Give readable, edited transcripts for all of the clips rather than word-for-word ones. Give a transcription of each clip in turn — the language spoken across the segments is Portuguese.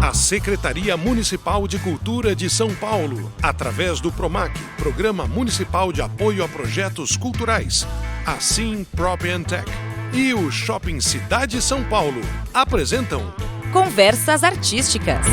A Secretaria Municipal de Cultura de São Paulo, através do PROMAC, Programa Municipal de Apoio a Projetos Culturais, a Sim Prop and Tech e o Shopping Cidade São Paulo apresentam Conversas Artísticas.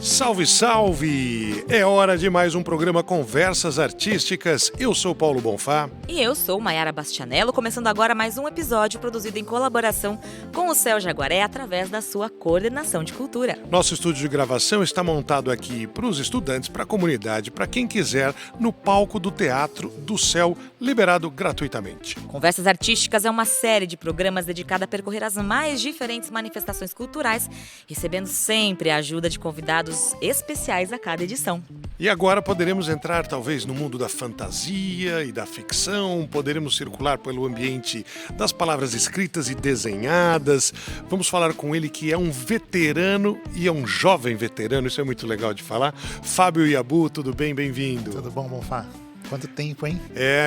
Salve, salve! É hora de mais um programa Conversas Artísticas. Eu sou Paulo Bonfá. E eu sou Maiara Bastianello, começando agora mais um episódio produzido em colaboração com o Céu Jaguaré através da sua coordenação de cultura. Nosso estúdio de gravação está montado aqui para os estudantes, para a comunidade, para quem quiser, no palco do Teatro do Céu, liberado gratuitamente. Conversas Artísticas é uma série de programas dedicada a percorrer as mais diferentes manifestações culturais, recebendo sempre a ajuda de convidados especiais a cada edição. E agora poderemos entrar talvez no mundo da fantasia e da ficção, poderemos circular pelo ambiente das palavras escritas e desenhadas. Vamos falar com ele que é um veterano e é um jovem veterano, isso é muito legal de falar. Fábio Yabu, tudo bem? Bem-vindo. Tudo bom, Bonfá? Quanto tempo, hein?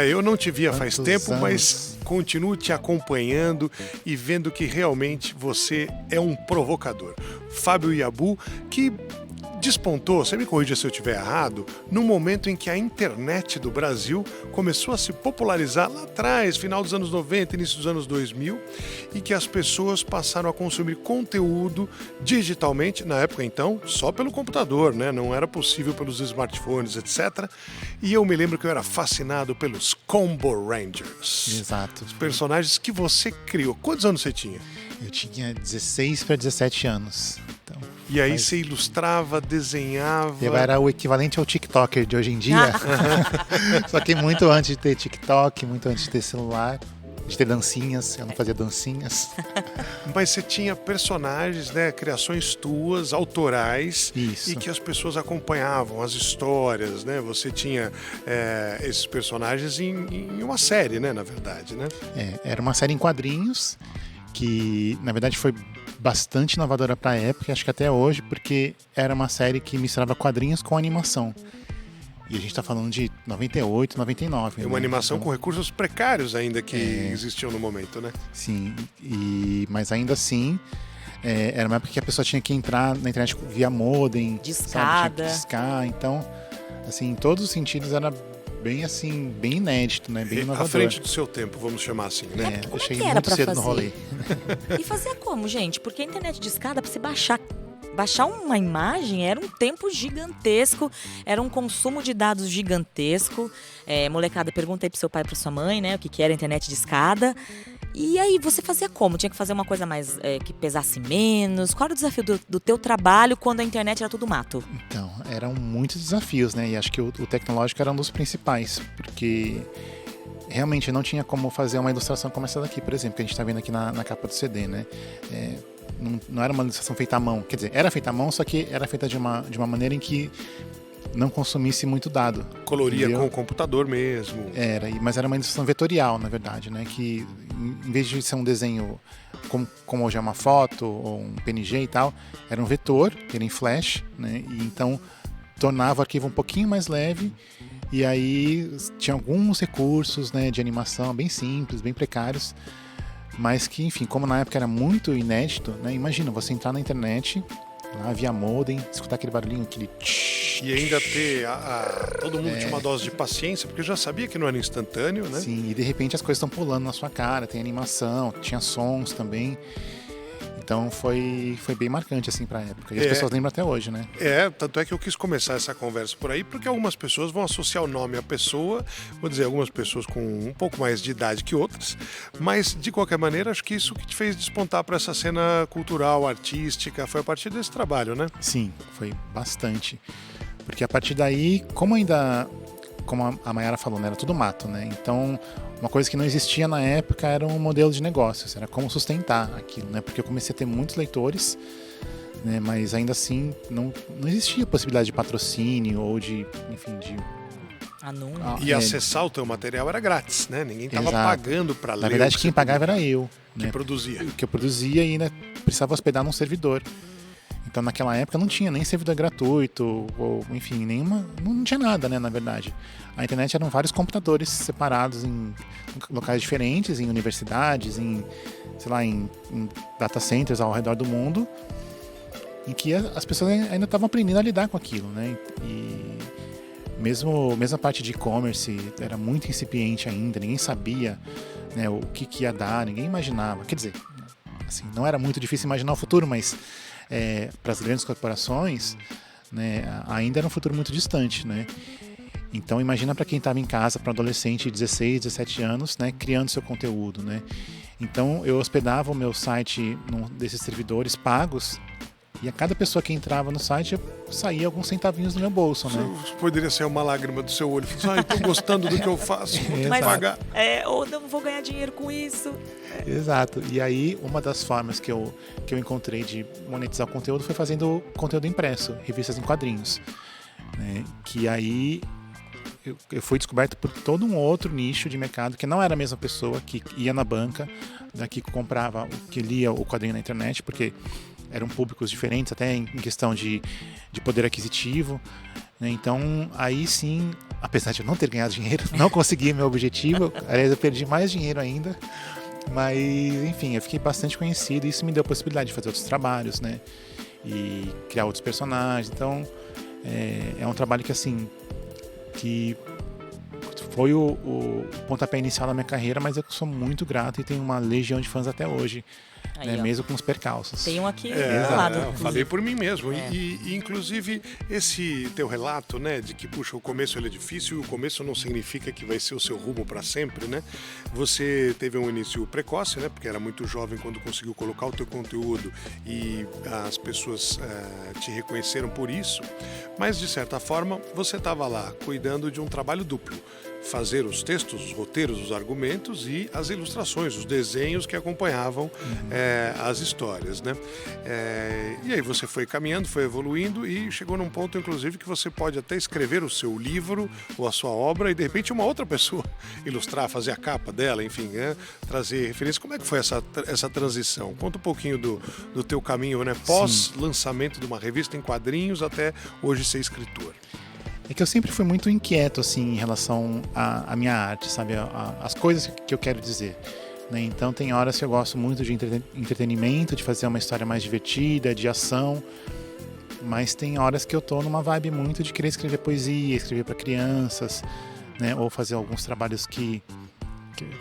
Eu não te via faz tempo, anos? mas continuo te acompanhando e vendo que realmente você é um provocador. Fábio Yabu, que despontou, você me corrija se eu estiver errado, no momento em que a internet do Brasil começou a se popularizar lá atrás, final dos anos 90, início dos anos 2000, e que as pessoas passaram a consumir conteúdo digitalmente, na época então, só pelo computador, né? Não era possível pelos smartphones, etc. E eu me lembro que eu era fascinado pelos Combo Rangers. Exato. Os personagens que você criou. Quantos anos você tinha? Eu tinha 16 para 17 anos. Então, e aí você ilustrava, desenhava... Eu era o equivalente ao TikToker de hoje em dia. Só que muito antes de ter TikTok, muito antes de ter celular, de ter dancinhas. Eu não fazia dancinhas. Mas você tinha personagens, né, criações tuas, autorais. Isso. E que as pessoas acompanhavam, as histórias, né? Você tinha esses personagens em uma série, né, na verdade, né? Era uma série em quadrinhos que, na verdade, foi bastante inovadora para a época, acho que até hoje, porque era uma série que misturava quadrinhos com animação. E a gente está falando de 98, 99. É uma animação com recursos precários ainda que existiam no momento, né? Sim, mas ainda assim, era uma época que a pessoa tinha que entrar na internet via modem, discada. Tinha que discar, então, assim, em todos os sentidos era bem assim, bem inédito, né? Bem inovador. À frente do seu tempo, vamos chamar assim, né? Eu cheguei era muito pra cedo fazer? no rolê. E fazia como, gente? Porque a internet discada, pra você baixar uma imagem era um tempo gigantesco, era um consumo de dados gigantesco. Molecada, pergunta aí pro seu pai e pra sua mãe, né, o que era a internet discada. E aí, você fazia como? Tinha que fazer uma coisa mais que pesasse menos? Qual era o desafio do teu trabalho quando a internet era tudo mato? Então, eram muitos desafios, né? E acho que o tecnológico era um dos principais, porque realmente não tinha como fazer uma ilustração como essa daqui, por exemplo, que a gente está vendo aqui na capa do CD, né? Não era uma ilustração feita à mão, quer dizer, era feita à mão, só que era feita de uma maneira em que não consumisse muito dado. Coloria, entendeu? com o computador mesmo. Mas era uma ilustração vetorial, na verdade, né? Que em vez de ser um desenho como hoje é uma foto ou um PNG e tal, era um vetor, que era em flash, né? E então tornava o arquivo um pouquinho mais leve. E aí tinha alguns recursos, né, de animação bem simples, bem precários, mas que, enfim, como na época era muito inédito, né? Imagina você entrar na internet, lá via modem, escutar aquele barulhinho, aquele tsh, e ainda ter todo mundo tinha uma dose de paciência, porque eu já sabia que não era instantâneo, né? Sim, e de repente as coisas estão pulando na sua cara, tem animação, tinha sons também. Então foi bem marcante assim pra época. E as pessoas lembram até hoje, né? Tanto é que eu quis começar essa conversa por aí, porque algumas pessoas vão associar o nome à pessoa, vou dizer, algumas pessoas com um pouco mais de idade que outras, mas de qualquer maneira, acho que isso que te fez despontar para essa cena cultural, artística, foi a partir desse trabalho, né? Sim, foi bastante. Porque a partir daí, como a Maiara falou, né, era tudo mato, né? Então, uma coisa que não existia na época era um modelo de negócios, era como sustentar aquilo, né? Porque eu comecei a ter muitos leitores, né? Mas ainda assim não existia possibilidade de patrocínio ou de, enfim, de anúncio. E acessar o teu material era grátis, né? Ninguém estava pagando para ler. Na verdade, quem pagava era eu, que né? produzia. Que eu produzia e ainda precisava hospedar num servidor. Então, naquela época não tinha nem servidor gratuito, ou enfim, não tinha nada, né, na verdade. A internet eram vários computadores separados em locais diferentes, em universidades, em sei lá, em data centers ao redor do mundo, em que as pessoas ainda estavam aprendendo a lidar com aquilo, né? E mesmo a parte de e-commerce era muito incipiente ainda, ninguém sabia, né, o que ia dar, ninguém imaginava. Quer dizer, assim, não era muito difícil imaginar o futuro, mas para as grandes corporações, né, ainda era um futuro muito distante, né? Então imagina para quem estava em casa, para um adolescente de 16, 17 anos, né, criando seu conteúdo, né? Então eu hospedava o meu site num desses servidores pagos, e a cada pessoa que entrava no site saía alguns centavinhos do meu bolso, né? Isso poderia ser uma lágrima do seu olho. Estou gostando do que eu faço, vou ter que pagar. Ou não vou ganhar dinheiro com isso. Exato. E aí, uma das formas que eu encontrei de monetizar o conteúdo foi fazendo conteúdo impresso, revistas em quadrinhos, né? Que aí eu fui descoberto por todo um outro nicho de mercado, que não era a mesma pessoa que ia na banca, daqui que comprava, que lia o quadrinho na internet, porque eram públicos diferentes, até em questão de poder aquisitivo, né? Então, aí sim, apesar de eu não ter ganhado dinheiro, não consegui meu objetivo, aliás, eu perdi mais dinheiro ainda, mas, enfim, eu fiquei bastante conhecido e isso me deu a possibilidade de fazer outros trabalhos, né? E criar outros personagens. Então, é um trabalho que, assim, que foi o pontapé inicial da minha carreira, mas eu sou muito grato e tenho uma legião de fãs até hoje. Aí, mesmo com os percalços. Tem um aqui do lado. Eu falei por mim mesmo. E, inclusive, esse teu relato, né, de que, puxa, o começo ele é difícil e o começo não significa que vai ser o seu rumo para sempre, né? Você teve um início precoce, né, porque era muito jovem quando conseguiu colocar o teu conteúdo e as pessoas te reconheceram por isso. Mas, de certa forma, você estava lá cuidando de um trabalho duplo. Fazer os textos, os roteiros, os argumentos e as ilustrações, os desenhos que acompanhavam as histórias, né? E aí você foi caminhando, foi evoluindo e chegou num ponto, inclusive, que você pode até escrever o seu livro ou a sua obra e, de repente, uma outra pessoa ilustrar, fazer a capa dela, enfim, trazer referência. Como é que foi essa transição? Conta um pouquinho do teu caminho, né? Pós-lançamento de uma revista em quadrinhos até hoje ser escritor. É que eu sempre fui muito inquieto, assim, em relação à minha arte, sabe? As coisas que eu quero dizer, né? Então, tem horas que eu gosto muito de entretenimento, de fazer uma história mais divertida, de ação. Mas tem horas que eu tô numa vibe muito de querer escrever poesia, escrever para crianças, né? Ou fazer alguns trabalhos que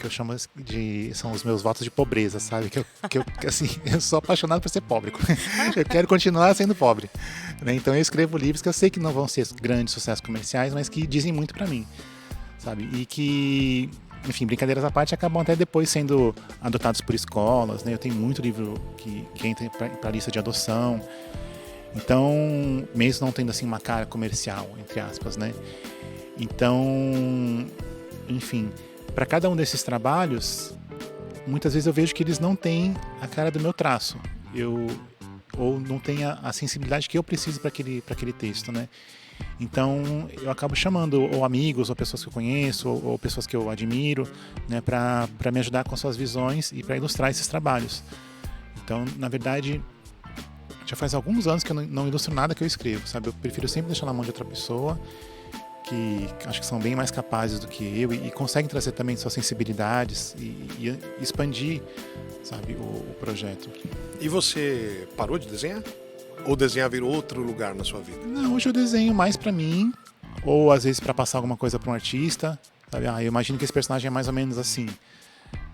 eu chamo de... são os meus votos de pobreza, sabe? Que eu assim, eu sou apaixonado por ser pobre. Eu quero continuar sendo pobre, né? Então eu escrevo livros que eu sei que não vão ser grandes sucessos comerciais, mas que dizem muito para mim, sabe? E que, enfim, brincadeiras à parte, acabam até depois sendo adotados por escolas, né? Eu tenho muito livro que entra para a lista de adoção. Então, mesmo não tendo assim uma cara comercial, entre aspas, né? Então, enfim, para cada um desses trabalhos, muitas vezes eu vejo que eles não têm a cara do meu traço, ou não têm a sensibilidade que eu preciso para aquele texto, né? Então eu acabo chamando ou amigos, ou pessoas que eu conheço, ou pessoas que eu admiro, né, para me ajudar com suas visões e para ilustrar esses trabalhos. Então, na verdade, já faz alguns anos que eu não ilustro nada que eu escrevo, sabe? Eu prefiro sempre deixar na mão de outra pessoa, que acho que são bem mais capazes do que eu e conseguem trazer também suas sensibilidades e expandir, sabe, o projeto. E você parou de desenhar? Ou desenhar virou outro lugar na sua vida? Não, hoje eu desenho mais pra mim, ou às vezes pra passar alguma coisa pra um artista, sabe? Eu imagino que esse personagem é mais ou menos assim,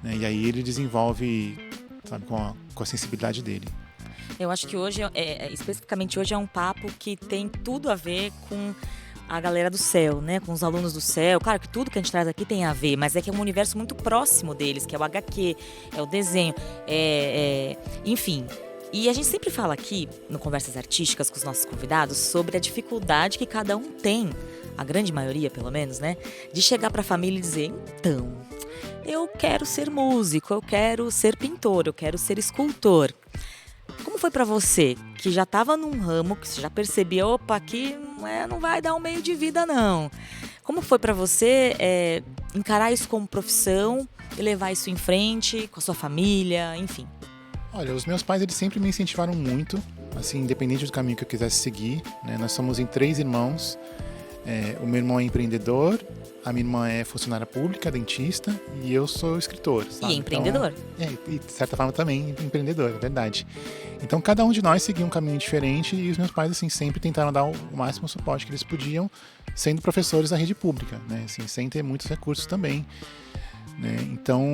né? E aí ele desenvolve, sabe, com a sensibilidade dele. Eu acho que hoje, especificamente hoje, é um papo que tem tudo a ver com a galera do céu, né? Com os alunos do céu. Claro que tudo que a gente traz aqui tem a ver, mas é que é um universo muito próximo deles, que é o HQ, é o desenho, enfim. E a gente sempre fala aqui, no Conversas Artísticas com os nossos convidados, sobre a dificuldade que cada um tem, a grande maioria pelo menos, né? De chegar para a família e dizer, então, eu quero ser músico, eu quero ser pintor, eu quero ser escultor. Como foi para você, que já estava num ramo, que você já percebia, opa, aqui não vai dar um meio de vida, não. Como foi para você encarar isso como profissão e levar isso em frente com a sua família, enfim? Olha, os meus pais, eles sempre me incentivaram muito, assim, independente do caminho que eu quisesse seguir, né? Nós somos em 3 irmãos, O meu irmão é empreendedor, a minha irmã é funcionária pública, dentista, e eu sou escritor, sabe? E empreendedor. Então, e de certa forma também empreendedor, é verdade. Então cada um de nós seguia um caminho diferente e os meus pais assim sempre tentaram dar o máximo suporte que eles podiam, sendo professores da rede pública, né? Assim, sem ter muitos recursos também, né? Então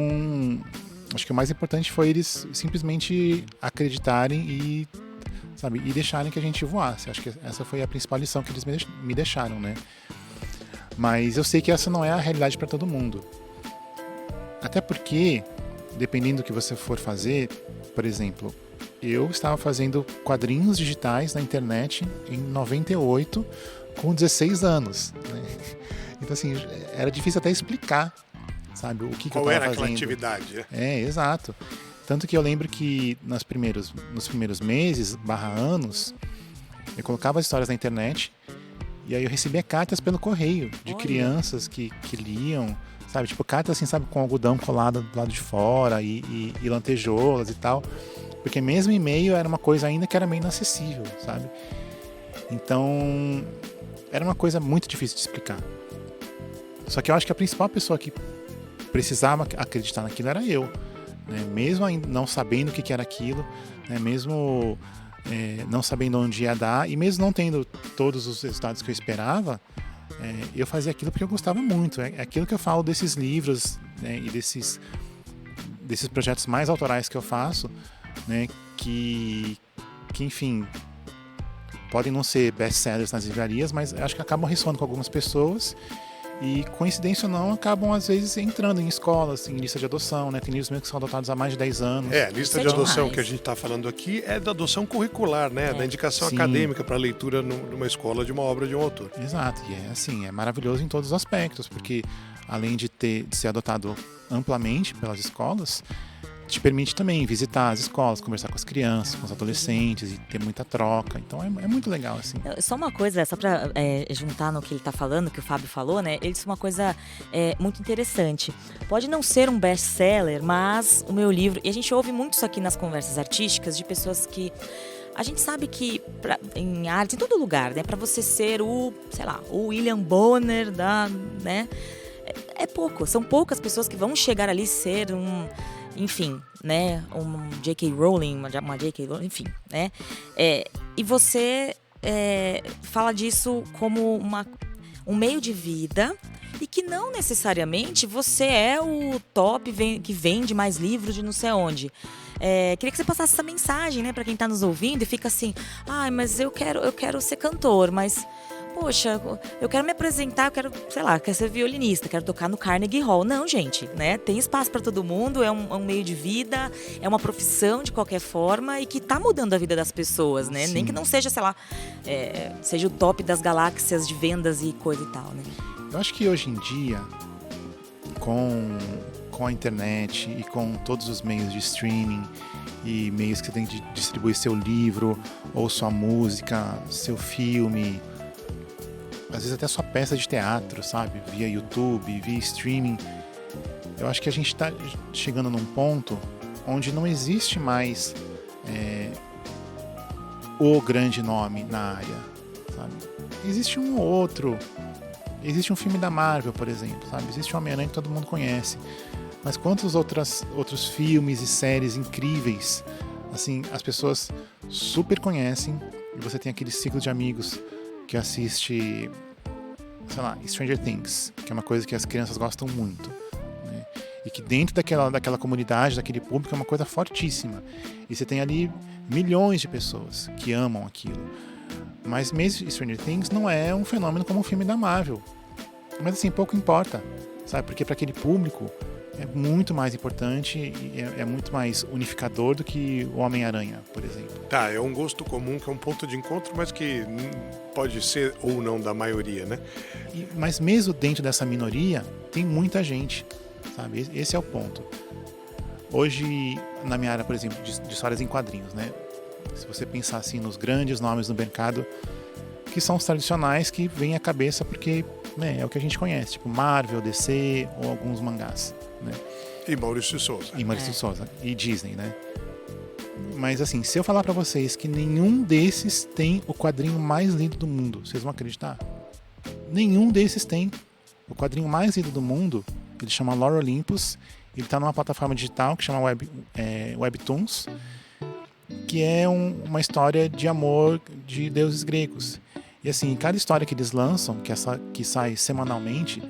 acho que o mais importante foi eles simplesmente acreditarem e, sabe, e deixarem que a gente voasse. Acho que essa foi a principal lição que eles me deixaram, né? Mas eu sei que essa não é a realidade para todo mundo. Até porque, dependendo do que você for fazer, por exemplo, eu estava fazendo quadrinhos digitais na internet em 98, com 16 anos. Né? Então, assim, era difícil até explicar, sabe, o que eu estava fazendo. Qual era aquela atividade? Exato. Tanto que eu lembro que nos primeiros meses, /anos, eu colocava as histórias na internet. E aí eu recebia cartas pelo correio de crianças que liam, sabe? Tipo, cartas assim, sabe, com algodão colado do lado de fora e lantejoulas e tal. Porque mesmo e-mail era uma coisa ainda que era meio inacessível, sabe? Então, era uma coisa muito difícil de explicar. Só que eu acho que a principal pessoa que precisava acreditar naquilo era eu. Né? Mesmo não sabendo o que era aquilo, né? Mesmo... não sabendo onde ia dar e mesmo não tendo todos os resultados que eu esperava, eu fazia aquilo porque eu gostava muito. É aquilo que eu falo desses livros, né, e desses projetos mais autorais que eu faço, né, que enfim, podem não ser best-sellers nas livrarias, mas acho que acabam ressoando com algumas pessoas e, coincidência ou não, acabam às vezes entrando em escolas, em lista de adoção, né? Tem livros meus que são adotados há mais de 10 anos. A lista de adoção que a gente está falando aqui é da adoção curricular, né? Da indicação acadêmica para leitura numa escola de uma obra de um autor. Exato, e é maravilhoso em todos os aspectos, porque além de ser adotado amplamente pelas escolas, te permite também visitar as escolas, conversar com as crianças, com os adolescentes e ter muita troca. Então é muito legal, assim. Só uma coisa, só para juntar no que ele está falando, que o Fábio falou, né? Ele disse uma coisa muito interessante. Pode não ser um best-seller, mas o meu livro... E a gente ouve muito isso aqui nas conversas artísticas de pessoas que... A gente sabe que em arte, em todo lugar, né? Para você ser o William Bonner né? É pouco. São poucas pessoas que vão chegar ali e ser enfim, né, um J.K. Rowling, uma J.K. Rowling, enfim, né, e você fala disso como um meio de vida e que não necessariamente você é o top que vende mais livros de não sei onde. Queria que você passasse essa mensagem, né, para quem está nos ouvindo e fica assim, mas eu quero ser cantor, mas... Poxa, eu quero me apresentar, quero ser violinista, quero tocar no Carnegie Hall. Não, gente, né? Tem espaço para todo mundo, é um meio de vida, é uma profissão de qualquer forma e que tá mudando a vida das pessoas, né? Sim. Nem que não seja, seja o top das galáxias de vendas e coisa e tal, né? Eu acho que hoje em dia, com a internet e com todos os meios de streaming e meios que você tem de distribuir seu livro ou sua música, seu filme... Às vezes até sua peça de teatro, sabe? Via YouTube, via streaming. Eu acho que a gente está chegando num ponto onde não existe mais o grande nome na área, sabe? Existe um ou outro. Existe um filme da Marvel, por exemplo, sabe? Existe um Homem-Aranha que todo mundo conhece. Mas quantos outros filmes e séries incríveis, assim, as pessoas super conhecem e você tem aquele ciclo de amigos que assiste, Stranger Things, que é uma coisa que as crianças gostam muito, né? E que dentro daquela comunidade, daquele público, é uma coisa fortíssima. E você tem ali milhões de pessoas que amam aquilo. Mas mesmo Stranger Things não é um fenômeno como um filme da Marvel. Mas assim, pouco importa, sabe? Porque para aquele público é muito mais importante e é muito mais unificador do que o Homem-Aranha, por exemplo. Tá, é um gosto comum, que é um ponto de encontro, mas que pode ser ou não da maioria, né? Mas mesmo dentro dessa minoria, tem muita gente, sabe? Esse é o ponto. Hoje, na minha área, por exemplo, de histórias em quadrinhos, né? Se você pensar assim nos grandes nomes do mercado, que são os tradicionais que vêm à cabeça porque, né, é o que a gente conhece, tipo Marvel, DC ou alguns mangás, né? E Maurício de Souza. E Disney, né? Mas assim, se eu falar pra vocês que nenhum desses tem o quadrinho mais lindo do mundo, vocês vão acreditar? nenhum desses tem. O quadrinho mais lido do mundo, ele chama Lore Olympus, ele está numa plataforma digital que chama Webtoons, que é uma história de amor de deuses gregos. E assim, cada história que eles lançam, que sai semanalmente,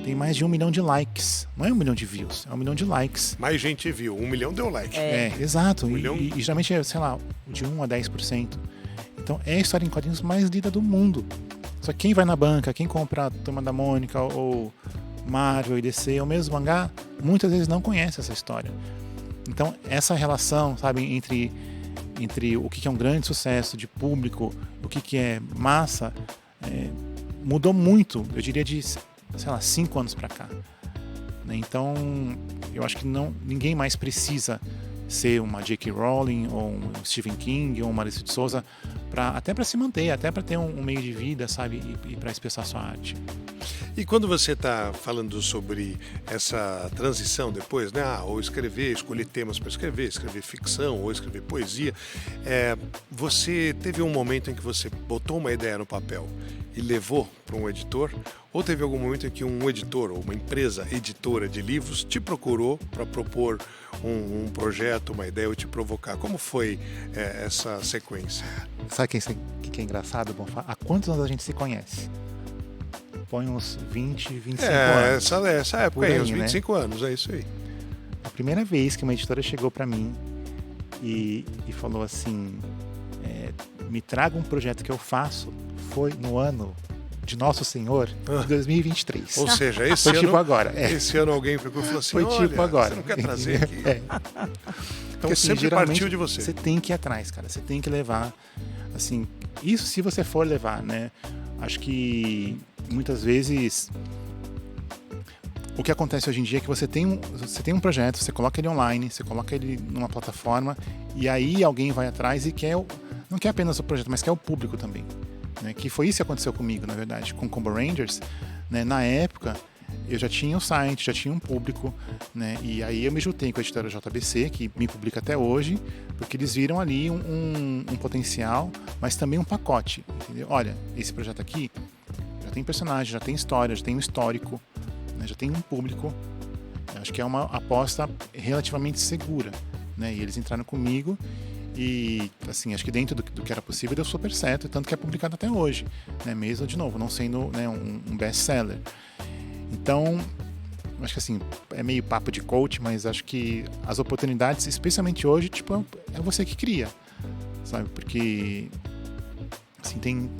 tem mais de 1 milhão de likes. Não é 1 milhão de views, é 1 milhão de likes. Mais gente viu, 1 milhão deu like. Exato. milhão... E geralmente é, sei lá, de 1 a 10%. Então é a história em quadrinhos mais lida do mundo. Só que quem vai na banca, quem compra a Turma da Mônica ou Marvel e DC, ou mesmo mangá, muitas vezes não conhece essa história. Então essa relação, sabe, entre o que é um grande sucesso de público, o que é massa, mudou muito, eu diria de, sei lá, 5 anos para cá. Então eu acho que ninguém mais precisa ser uma J.K. Rowling ou um Stephen King ou um Maurício de Souza até para se manter, até para ter um meio de vida, sabe, e para expressar sua arte. E quando você está falando sobre essa transição depois, né? Ou escolher temas para escrever ficção ou escrever poesia, você teve um momento em que você botou uma ideia no papel e levou para um editor? Ou teve algum momento em que um editor ou uma empresa editora de livros te procurou para propor um projeto, uma ideia ou te provocar? Como foi essa sequência? Sabe o que é engraçado? Bom, há quantos anos a gente se conhece? Põe uns 20, 25 anos. Essa época aí, uns 25 né? anos, é isso aí. A primeira vez que uma editora chegou para mim e falou assim, me traga um projeto que eu faço, foi no ano de Nosso Senhor, 2023. Ou seja, esse foi ano, tipo agora. Esse ano alguém pegou e falou assim, foi tipo agora. Você não quer trazer aqui? Então, porque assim, sempre partiu de você. Você tem que ir atrás, cara. Você tem que levar, assim, isso se você for levar, né? Acho que muitas vezes o que acontece hoje em dia é que você tem um projeto, você coloca ele online, você coloca ele numa plataforma e aí alguém vai atrás e não quer apenas o projeto, mas quer o público também. Né? Que foi isso que aconteceu comigo, na verdade, com Combo Rangers. Né? Na época, eu já tinha o site, já tinha um público, né? E aí eu me juntei com a editora JBC, que me publica até hoje, porque eles viram ali um potencial, mas também um pacote. Entendeu? Olha, esse projeto aqui já tem personagem, já tem história, já tem um histórico, né? Já tem um público. Eu acho que é uma aposta relativamente segura. Né? E eles entraram comigo e, assim, acho que dentro do que era possível deu super certo, tanto que é publicado até hoje, né? Mesmo, de novo, não sendo, né, um best-seller. Então, acho que assim, é meio papo de coach, mas acho que as oportunidades, especialmente hoje, tipo, é você que cria, sabe? Porque, assim, tem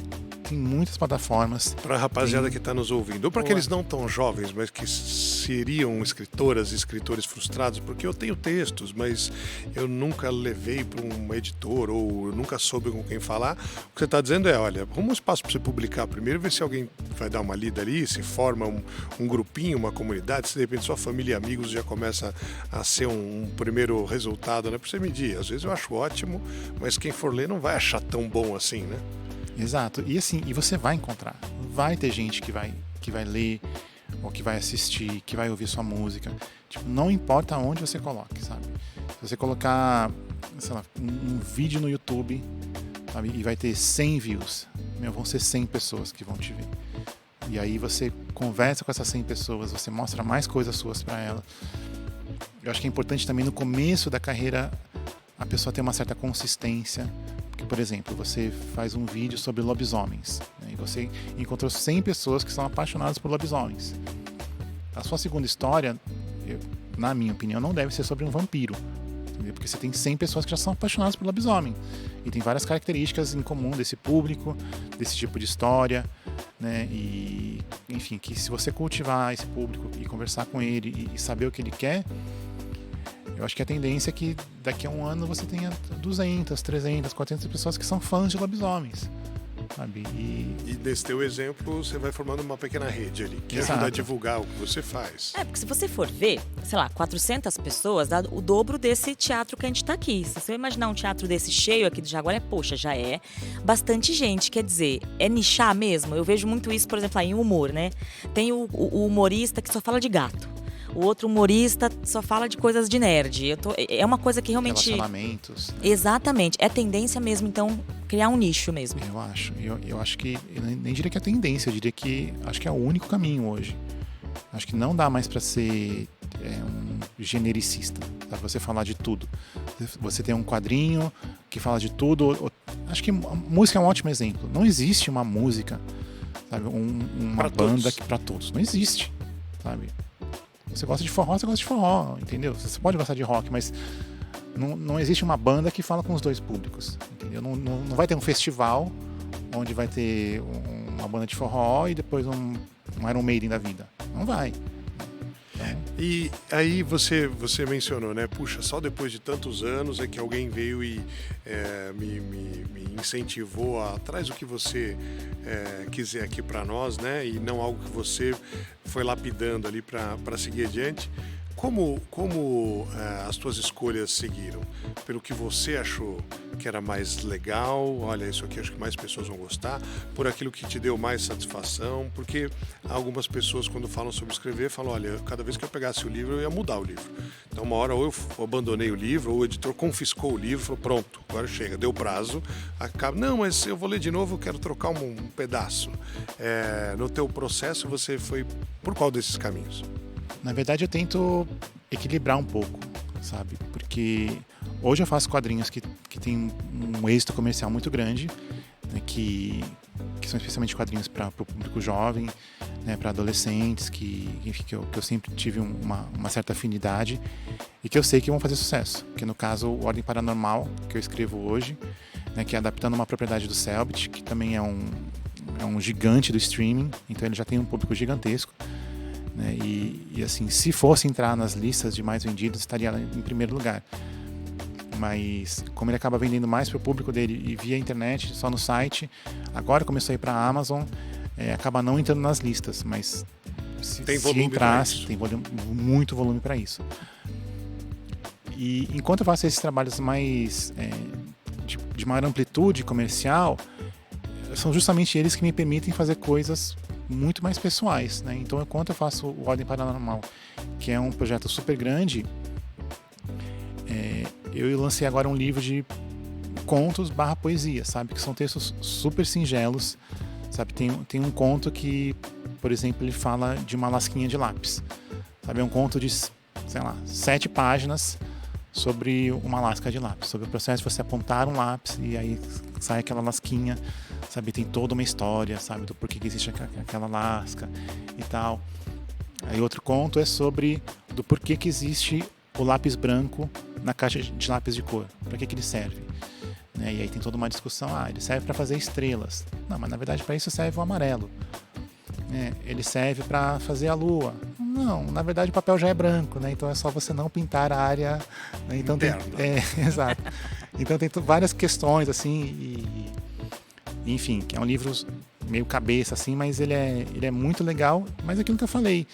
muitas plataformas. Para a rapaziada que está nos ouvindo, ou para aqueles não tão jovens, mas que seriam escritoras e escritores frustrados, porque eu tenho textos, mas eu nunca levei para um editor ou eu nunca soube com quem falar. O que você está dizendo é, olha, arruma um espaço para você publicar primeiro, ver se alguém vai dar uma lida ali, se forma um grupinho, uma comunidade, se de repente sua família e amigos já começa a ser um primeiro resultado, né? Para você medir. Às vezes eu acho ótimo, mas quem for ler não vai achar tão bom assim, né? Exato. E assim, você vai encontrar. Vai ter gente que vai ler, ou que vai assistir, que vai ouvir sua música. Tipo, não importa onde você coloque, sabe? Se você colocar, sei lá, um vídeo no YouTube, sabe, e vai ter 100 views, vão ser 100 pessoas que vão te ver. E aí você conversa com essas 100 pessoas, você mostra mais coisas suas para ela. Eu acho que é importante também no começo da carreira a pessoa ter uma certa consistência. Porque, por exemplo, você faz um vídeo sobre lobisomens, né, e você encontrou 100 pessoas que são apaixonadas por lobisomens. A sua segunda história, na minha opinião, não deve ser sobre um vampiro, entendeu? Porque você tem 100 pessoas que já são apaixonadas por lobisomem. E tem várias características em comum desse público, desse tipo de história, né? E, enfim, que se você cultivar esse público e conversar com ele e saber o que ele quer, eu acho que a tendência é que daqui a um ano você tenha 200, 300, 400 pessoas que são fãs de lobisomens, sabe? E nesse teu exemplo, você vai formando uma pequena rede ali, que ajuda a divulgar o que você faz. Porque se você for ver, sei lá, 400 pessoas dá o dobro desse teatro que a gente tá aqui. Se você imaginar um teatro desse cheio aqui do Jaguaré, poxa, já é bastante gente. Quer dizer, é nichar mesmo? Eu vejo muito isso, por exemplo, lá em humor, né? Tem o humorista que só fala de gato. O outro humorista só fala de coisas de nerd. É uma coisa que realmente... Relacionamentos. Exatamente. É tendência mesmo, então, criar um nicho mesmo. Eu acho. Eu acho que... Eu nem diria que é tendência, eu diria que... Acho que é o único caminho hoje. Acho que não dá mais para ser um genericista, para você falar de tudo. Você tem um quadrinho que fala de tudo. Acho que a música é um ótimo exemplo. Não existe uma música, sabe, uma banda que para todos. Não existe, sabe? Você gosta de forró, você gosta de forró, entendeu? Você pode gostar de rock, mas não existe uma banda que fala com os dois públicos, entendeu? Não vai ter um festival onde vai ter uma banda de forró e depois um Iron Maiden da vida. Não vai. E aí você mencionou, né? Puxa, só depois de tantos anos é que alguém veio e me incentivou a traz o que você quiser aqui para nós, né? E não algo que você foi lapidando ali para seguir adiante. Como as tuas escolhas seguiram? Pelo que você achou que era mais legal, olha, isso aqui acho que mais pessoas vão gostar, por aquilo que te deu mais satisfação, porque algumas pessoas quando falam sobre escrever, falam, olha, cada vez que eu pegasse o livro, eu ia mudar o livro. Então uma hora ou eu abandonei o livro, ou o editor confiscou o livro, falou, pronto, agora chega, deu prazo, acaba, não, mas eu vou ler de novo, eu quero trocar um pedaço. No teu processo, você foi por qual desses caminhos? Na verdade, eu tento equilibrar um pouco, sabe? Porque hoje eu faço quadrinhos que tem um êxito comercial muito grande, né? que são especialmente quadrinhos para o público jovem, né? Para adolescentes, que eu sempre tive uma certa afinidade e que eu sei que vão fazer sucesso. Que no caso, o Ordem Paranormal, que eu escrevo hoje, né? Que é adaptando uma propriedade do Selbit, que também é um gigante do streaming, então ele já tem um público gigantesco. Né? E assim, se fosse entrar nas listas de mais vendidos, estaria em primeiro lugar. Mas como ele acaba vendendo mais para o público dele e via internet, só no site, agora começou a ir para a Amazon, acaba não entrando nas listas, mas se entrasse, tem muito volume para isso. E enquanto eu faço esses trabalhos mais de maior amplitude comercial, são justamente eles que me permitem fazer coisas muito mais pessoais, né? Então, enquanto eu faço o Ordem Paranormal, que é um projeto super grande, eu lancei agora um livro de contos / poesia, sabe? Que são textos super singelos, sabe? Tem um conto que, por exemplo, ele fala de uma lasquinha de lápis, sabe? É um conto de, sei lá, 7 páginas sobre uma lasca de lápis, sobre o processo de você apontar um lápis e aí sai aquela lasquinha, sabe? Tem toda uma história, sabe? Do porquê que existe aquela lasca e tal. Aí outro conto é sobre do porquê que existe o lápis branco na caixa de lápis de cor. Para que ele serve? Né? E aí tem toda uma discussão. Ele serve para fazer estrelas. Não, mas na verdade para isso serve o amarelo. Ele serve para fazer a lua. Não, na verdade o papel já é branco, né? Então é só você não pintar a área. Né? Então exato. Então tem várias questões assim enfim, que é um livro meio cabeça assim, mas ele é muito legal. Mas aquilo que eu falei.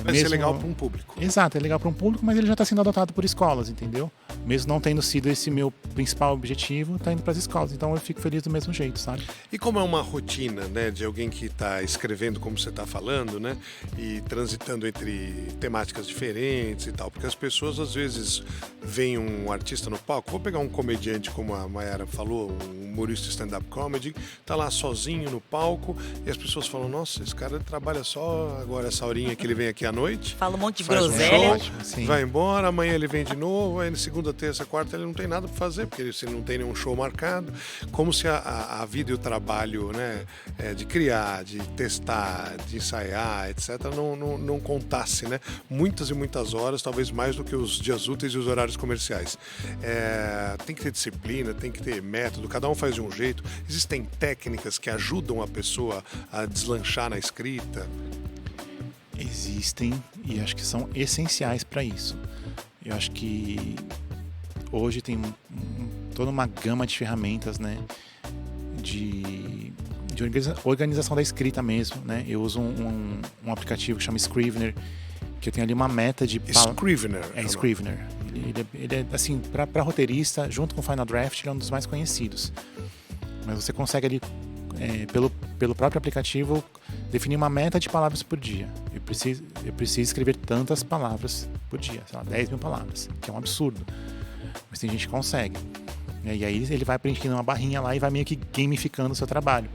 Vai ser legal para um público. Exato, é legal para um público, mas ele já está sendo adotado por escolas, entendeu? Mesmo não tendo sido esse meu principal objetivo, está indo para as escolas. Então eu fico feliz do mesmo jeito, sabe? E como é uma rotina, né, de alguém que está escrevendo como você está falando, né, e transitando entre temáticas diferentes e tal, porque as pessoas às vezes veem um artista no palco, vou pegar um comediante como a Mayara falou, um humorista stand-up comedy, tá lá sozinho no palco e as pessoas falam, nossa, esse cara trabalha só agora essa horinha que ele vem aqui à noite. Fala um monte de faz groselha. Um show, vai embora, amanhã ele vem de novo, aí na segunda, terça, quarta ele não tem nada para fazer, porque ele não tem nenhum show marcado. Como se a vida e o trabalho, né, de criar, de testar, de ensaiar, etc., não contasse, né? Muitas e muitas horas, talvez mais do que os dias úteis e os horários comerciais. Tem que ter disciplina, tem que ter método, cada um faz de um jeito. Existem técnicas que ajudam a pessoa a deslanchar na escrita? Existem e acho que são essenciais para isso. Eu acho que hoje tem toda uma gama de ferramentas, né, de organização da escrita mesmo, né? Eu uso um aplicativo que chama Scrivener, que eu tenho ali uma meta de... Scrivener? Scrivener. Ele é assim, para roteirista, junto com o Final Draft, ele é um dos mais conhecidos. Mas você consegue ali pelo próprio aplicativo, definir uma meta de palavras por dia. Eu preciso escrever tantas palavras por dia, sei lá, 10 mil palavras, que é um absurdo. Mas tem gente que consegue. E aí ele vai preenchendo uma barrinha lá e vai meio que gamificando o seu trabalho.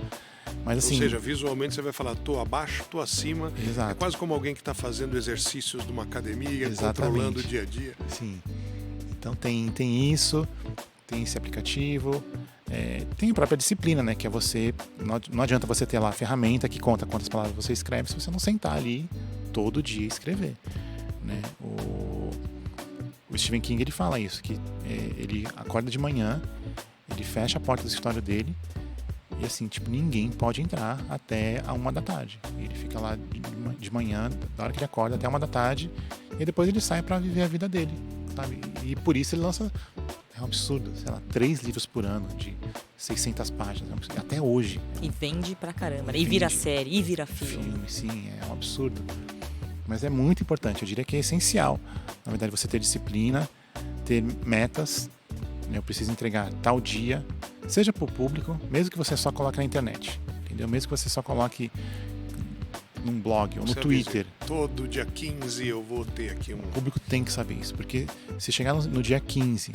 Mas, assim, ou seja, visualmente você vai falar, tô abaixo, tô acima. Exato. É quase como alguém que está fazendo exercícios de uma academia, Exatamente. controlando o dia a dia. Sim. Então tem isso, tem esse aplicativo, tem a própria disciplina, né? Que é você. Não adianta você ter lá a ferramenta que conta quantas palavras você escreve se você não sentar ali todo dia e escrever. Né? O Stephen King ele fala isso, que ele acorda de manhã, ele fecha a porta do escritório dele. E assim, tipo, ninguém pode entrar até a 1 da tarde. Ele fica lá de manhã, da hora que ele acorda, até 1 da tarde. E depois ele sai pra viver a vida dele, sabe? E por isso ele lança, é um absurdo, sei lá, 3 livros por ano, de 600 páginas. Até hoje. E vende pra caramba, né? E vira série, e vira filme. Sim, é um absurdo. Mas é muito importante, eu diria que é essencial. Na verdade, você ter disciplina, ter metas. Eu preciso entregar tal dia, seja para o público, mesmo que você só coloque na internet, entendeu? Mesmo que você só coloque num blog ou no Twitter. Todo dia 15 eu vou ter aqui um... O público tem que saber isso, porque se chegar no dia 15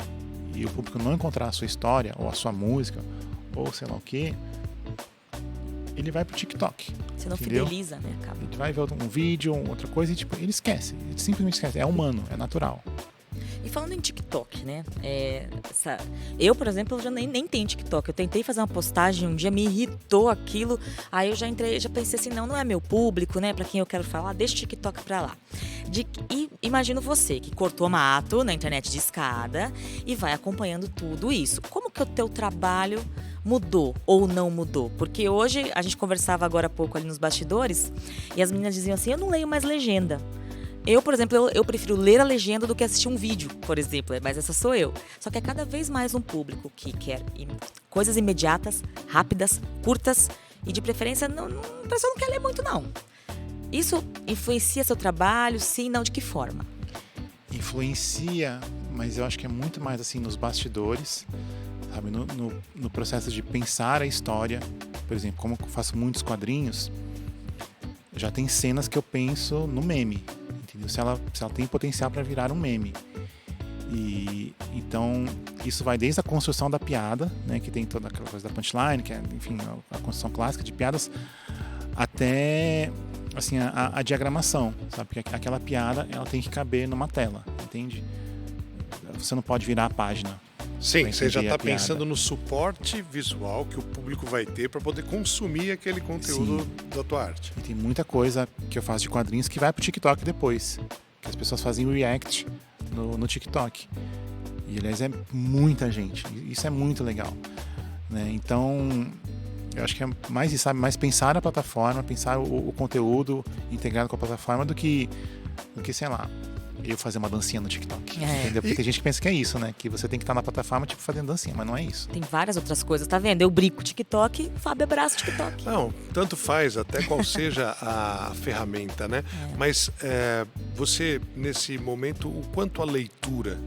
e o público não encontrar a sua história, ou a sua música, ou sei lá o que, ele vai pro TikTok. Você não entendeu? fideliza, né? Acaba. Ele vai ver um vídeo, outra coisa, e tipo, ele esquece. Ele simplesmente esquece. É humano, é natural. E falando em TikTok, né? Eu, por exemplo, já nem tenho TikTok. Eu tentei fazer uma postagem, um dia me irritou aquilo. Aí eu já pensei assim, não é meu público, né? Pra quem eu quero falar, deixa o TikTok pra lá. E imagino você que cortou mato na internet de escada e vai acompanhando tudo isso. Como que o teu trabalho mudou ou não mudou? Porque hoje, a gente conversava agora há pouco ali nos bastidores e as meninas diziam assim, eu não leio mais legenda. Eu, por exemplo, eu prefiro ler a legenda do que assistir um vídeo, por exemplo, mas essa sou eu. Só que é cada vez mais um público que quer coisas imediatas, rápidas, curtas e de preferência, a pessoa não quer ler muito não. Isso influencia seu trabalho? Sim, não, de que forma? Influencia, mas eu acho que é muito mais assim nos bastidores, sabe? No processo de pensar a história. Por exemplo, como eu faço muitos quadrinhos, já tem cenas que eu penso no meme. Se ela tem potencial para virar um meme. E então isso vai desde a construção da piada, né, que tem toda aquela coisa da punchline, que é, enfim, a construção clássica de piadas, até assim a diagramação, sabe? Porque aquela piada ela tem que caber numa tela, entende? Você não pode virar a página. Sim, você já está pensando no suporte visual que o público vai ter para poder consumir aquele conteúdo da tua arte. E tem muita coisa que eu faço de quadrinhos que vai pro TikTok depois. Que as pessoas fazem react no TikTok. E, aliás, é muita gente. Isso é muito legal. Né? Então, eu acho que é mais isso, sabe? Mais pensar a plataforma, pensar o conteúdo integrado com a plataforma do que sei lá, eu fazer uma dancinha no TikTok. Entendeu? Porque tem gente que pensa que é isso, né? Que você tem que estar na plataforma, tipo, fazendo dancinha, mas não é isso. Tem várias outras coisas, tá vendo? Eu brinco TikTok, Fábio abraça TikTok. Não, tanto faz, até qual seja a ferramenta, né? Mas você, nesse momento, o quanto a leitura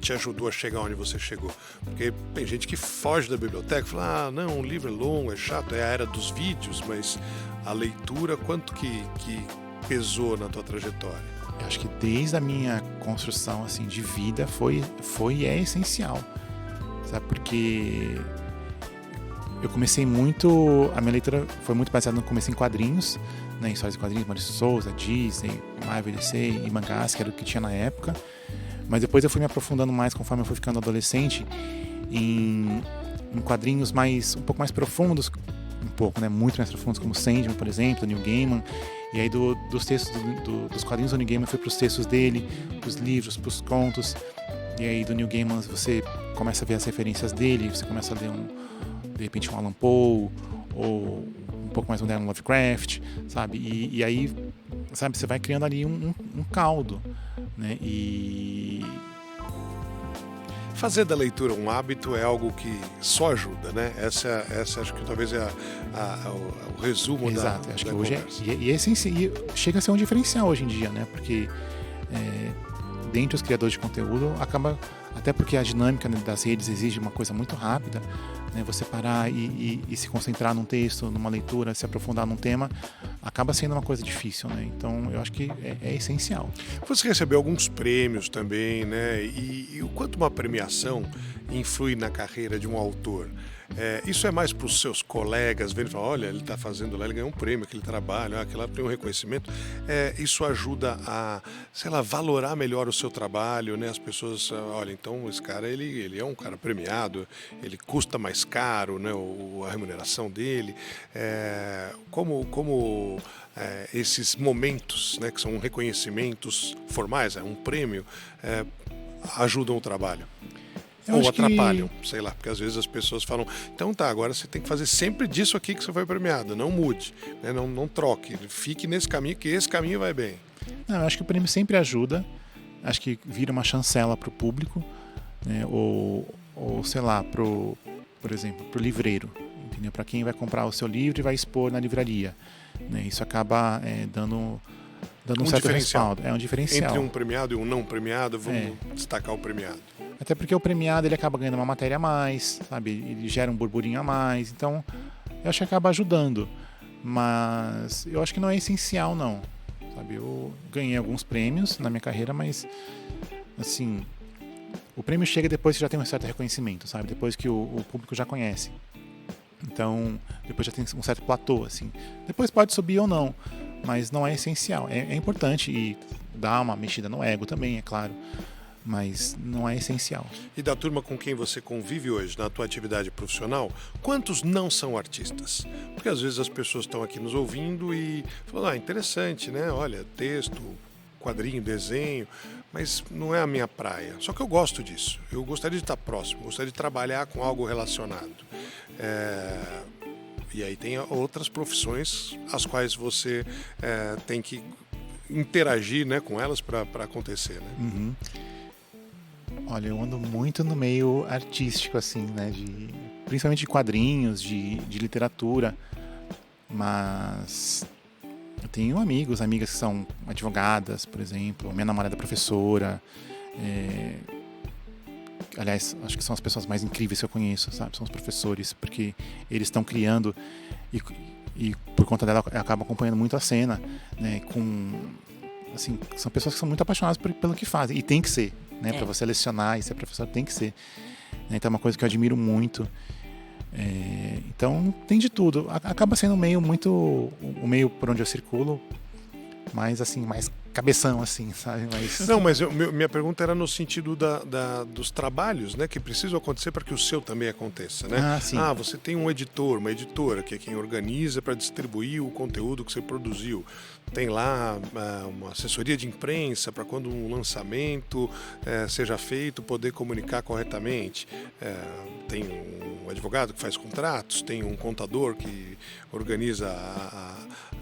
te ajudou a chegar onde você chegou? Porque tem gente que foge da biblioteca e fala, não, o livro é longo, é chato, é a era dos vídeos, mas a leitura, quanto que pesou na tua trajetória? Eu acho que desde a minha construção assim de vida foi e é essencial, sabe? Porque eu comecei muito, a minha leitura foi muito baseada no começo em quadrinhos, né? Em histórias de quadrinhos, Maurício de Souza, Disney, Marvel, DC e mangás, que era o que tinha na época. Mas depois eu fui me aprofundando mais conforme eu fui ficando adolescente em quadrinhos um pouco mais profundos, muito mais profundos, como Sandman, por exemplo, Neil Gaiman. E aí dos textos dos quadrinhos do Neil Gaiman foi para os textos dele, para os livros, para os contos. E aí do Neil Gaiman você começa a ver as referências dele, você começa a ler de repente um Alan Poe, ou um pouco mais moderno Lovecraft, sabe? E aí, sabe, você vai criando ali um caldo, né? E fazer da leitura um hábito é algo que só ajuda, né? Essa acho que talvez é o resumo. Exato, da acho que da hoje conversa. e chega a ser um diferencial hoje em dia, né? Porque dentre os criadores de conteúdo acaba, até porque a dinâmica, né, das redes exige uma coisa muito rápida, né, você parar e se concentrar num texto, numa leitura, se aprofundar num tema, acaba sendo uma coisa difícil, né? Então eu acho que é essencial. Você recebeu alguns prêmios também, né? E o quanto uma premiação influi na carreira de um autor? Isso é mais para os seus colegas verem e falar, olha, ele está fazendo lá, ele ganhou um prêmio, aquele trabalho, aquele lá tem um reconhecimento. Isso ajuda a, sei lá, valorar melhor o seu trabalho, né? As pessoas, olha, então esse cara, ele é um cara premiado, ele custa mais caro, né? A remuneração dele. Como esses momentos, né, que são reconhecimentos formais, um prêmio, ajudam o trabalho? Ou atrapalham, sei lá, porque às vezes as pessoas falam, então tá, agora você tem que fazer sempre disso aqui que você foi premiado, não mude, né? Não troque, fique nesse caminho, que esse caminho vai bem. Não, eu acho que o prêmio sempre ajuda, acho que vira uma chancela para o público, né? Ou sei lá, por exemplo, para o livreiro, entendeu? Para quem vai comprar o seu livro e vai expor na livraria, né? Isso acaba dando um certo respaldo. É um diferencial. Entre um premiado e um não premiado, vamos destacar o premiado. Até porque o premiado ele acaba ganhando uma matéria a mais, sabe? Ele gera um burburinho a mais. Então, eu acho que acaba ajudando. Mas eu acho que não é essencial, não. Sabe? Eu ganhei alguns prêmios na minha carreira, mas, assim, o prêmio chega depois que já tem um certo reconhecimento, sabe? Depois que o público já conhece. Então, depois já tem um certo platô, assim. Depois pode subir ou não, mas não é essencial. É importante e dá uma mexida no ego também, é claro. Mas não é essencial. E da turma com quem você convive hoje, na tua atividade profissional, quantos não são artistas? Porque às vezes as pessoas estão aqui nos ouvindo e falam, interessante, né? Olha, texto, quadrinho, desenho, mas não é a minha praia. Só que eu gosto disso. Eu gostaria de estar próximo, gostaria de trabalhar com algo relacionado. E aí tem outras profissões as quais você tem que interagir, né, com elas para acontecer, né? Uhum. Olha, eu ando muito no meio artístico, assim, né? Principalmente de quadrinhos, de literatura. Mas eu tenho amigas que são advogadas, por exemplo. Minha namorada é professora. Aliás, acho que são as pessoas mais incríveis que eu conheço, sabe? São os professores, porque eles estão criando e por conta dela eu acabo acompanhando muito a cena, né? Assim, são pessoas que são muito apaixonadas pelo que fazem, e tem que ser, né? Para você lecionar e ser professor tem que ser, né? Então é uma coisa que eu admiro muito. Então tem de tudo. Acaba sendo o meio por onde eu circulo, mas assim, mais cabeção, assim, sabe? Não, mas minha pergunta era no sentido dos trabalhos, né, que precisam acontecer para que o seu também aconteça, né? Sim. Você tem um editor, uma editora, que é quem organiza para distribuir o conteúdo que você produziu. Tem lá uma assessoria de imprensa para quando um lançamento seja feito, poder comunicar corretamente. Tem um advogado que faz contratos, tem um contador que organiza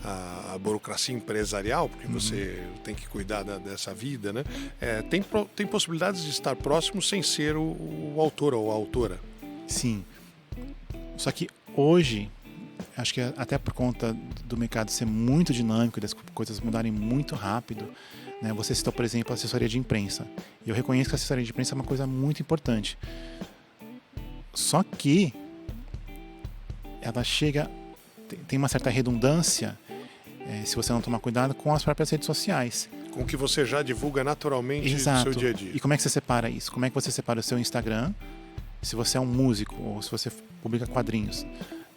a burocracia empresarial, porque você tem que cuidar dessa vida, né? Tem possibilidades de estar próximo sem ser o autor ou a autora. Sim. Só que hoje, acho que até por conta do mercado ser muito dinâmico e das coisas mudarem muito rápido, né? Você citou, por exemplo, a assessoria de imprensa. E eu reconheço que a assessoria de imprensa é uma coisa muito importante. Só que ela tem uma certa redundância, se você não tomar cuidado, com as próprias redes sociais. Com o que você já divulga naturalmente Exato. no seu dia a dia. E como é que você separa isso? Como é que você separa o seu Instagram, se você é um músico ou se você publica quadrinhos,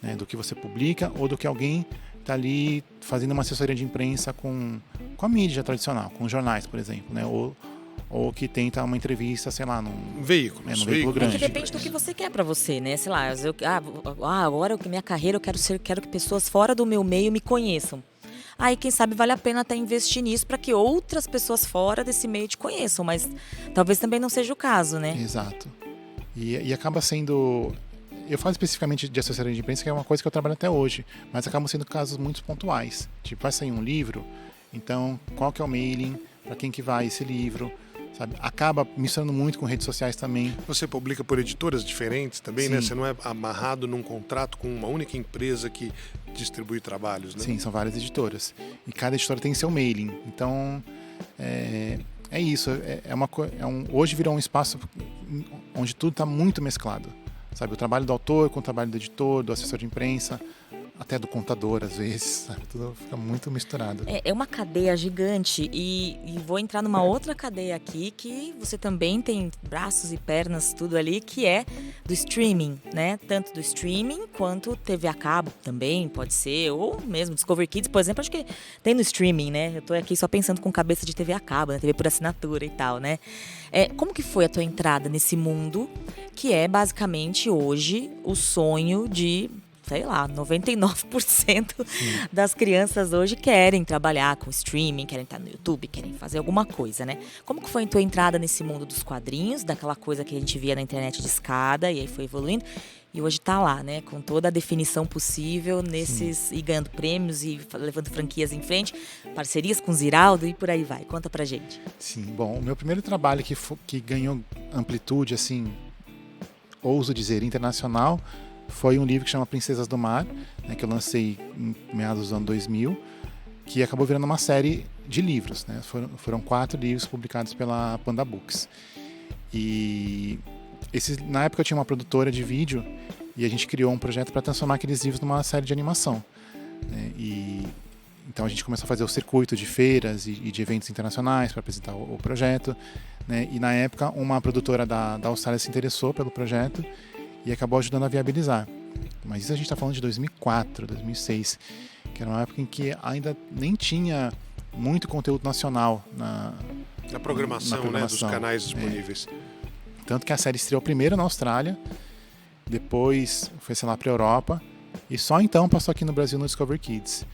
né? Do que você publica ou do que alguém está ali fazendo uma assessoria de imprensa com a mídia tradicional, com jornais, por exemplo, né? Ou que tenta uma entrevista, sei lá, num veículo grande. Que depende do que você quer pra você, né? Sei lá, agora minha carreira eu quero que pessoas fora do meu meio me conheçam. Aí, quem sabe, vale a pena até investir nisso para que outras pessoas fora desse meio te conheçam, mas talvez também não seja o caso, né? Exato. E acaba sendo... Eu falo especificamente de assessoria de imprensa, que é uma coisa que eu trabalho até hoje, mas acabam sendo casos muito pontuais. Tipo, vai sair um livro, então qual que é o mailing, para quem que vai esse livro, sabe? Acaba misturando muito com redes sociais também. Você publica por editoras diferentes também, Sim. né? Você não é amarrado num contrato com uma única empresa que distribui trabalhos, né? Sim, são várias editoras. E cada editora tem seu mailing. Então, isso. Hoje virou um espaço onde tudo está muito mesclado. sabe? O trabalho do autor com o trabalho do editor, do assessor de imprensa, até do contador, às vezes, sabe? Tudo fica muito misturado. É uma cadeia gigante e vou entrar numa outra cadeia aqui que você também tem braços e pernas, tudo ali, que é do streaming, né? Tanto do streaming quanto TV a cabo também, pode ser, ou mesmo Discovery Kids, por exemplo, acho que tem no streaming, né? Eu tô aqui só pensando com cabeça de TV a cabo, né? TV por assinatura e tal, né? Como que foi a tua entrada nesse mundo, que é basicamente hoje o sonho de... sei lá, 99% das crianças hoje querem trabalhar com streaming, querem estar no YouTube, querem fazer alguma coisa, né? Como que foi a tua entrada nesse mundo dos quadrinhos, daquela coisa que a gente via na internet de escada, e aí foi evoluindo, e hoje tá lá, né? Com toda a definição possível nesses, e ganhando prêmios e levando franquias em frente, parcerias com Ziraldo e por aí vai. Conta pra gente. Sim, bom, o meu primeiro trabalho que ganhou amplitude, assim, ouso dizer, internacional, foi um livro que chama Princesas do Mar, né, que eu lancei em meados do ano 2000, que acabou virando uma série de livros, né? Foram 4 livros publicados pela Panda Books. E na época eu tinha uma produtora de vídeo e a gente criou um projeto para transformar aqueles livros numa série de animação, né? Então a gente começou a fazer o circuito de feiras e de eventos internacionais para apresentar o projeto, né? E na época uma produtora da Austrália se interessou pelo projeto e acabou ajudando a viabilizar. Mas isso a gente está falando de 2004, 2006, que era uma época em que ainda nem tinha muito conteúdo nacional na programação, né, dos canais disponíveis. Tanto que a série estreou primeiro na Austrália, depois foi, sei lá, para a Europa, e só então passou aqui no Brasil no Discovery Kids,